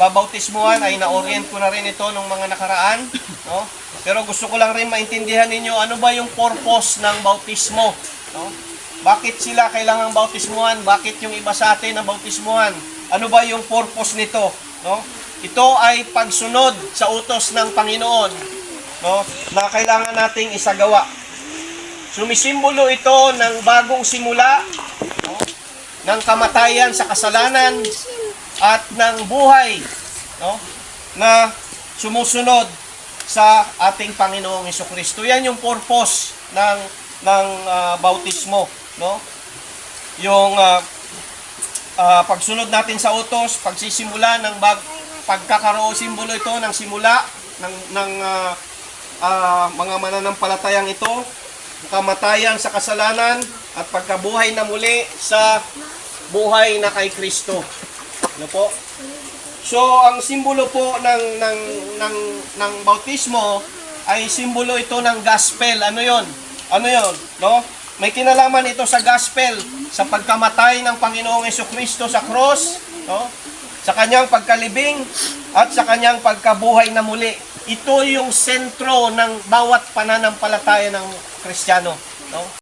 babautismuhan ay na-orient ko na rin ito nung mga nakaraan, no? Pero gusto ko lang rin maintindihan ninyo ano ba yung purpose ng bautismo, no? Bakit sila kailangang bautismuhan? Bakit yung iba sa atin ang bautismuhan? Ano ba yung purpose nito, no? Ito ay pagsunod sa utos ng Panginoon, no? Na kailangan nating isagawa. Sumisimbolo ito ng bagong simula, no? Ng kamatayan sa kasalanan at ng buhay, no? Na sumusunod sa ating Panginoong Hesukristo. Yan yung purpose ng bautismo, no? Yung pagsunod natin sa utos, pagsisimula ng pagkakaroon, simbolo ito ng simula ng mga mananampalatayang ito, kamatayan sa kasalanan at pagkabuhay na muli sa buhay na kay Kristo. Ano po? So, ang simbolo po ng bautismo ay simbolo ito ng gospel. Ano 'yon? Ano 'yon, no? May kinalaman ito sa gospel, sa pagkamatay ng Panginoong Hesukristo sa cross, no? Sa kanyang pagkalibing at sa kanyang pagkabuhay na muli. Ito yung sentro ng bawat pananampalataya ng Kristiyano, no?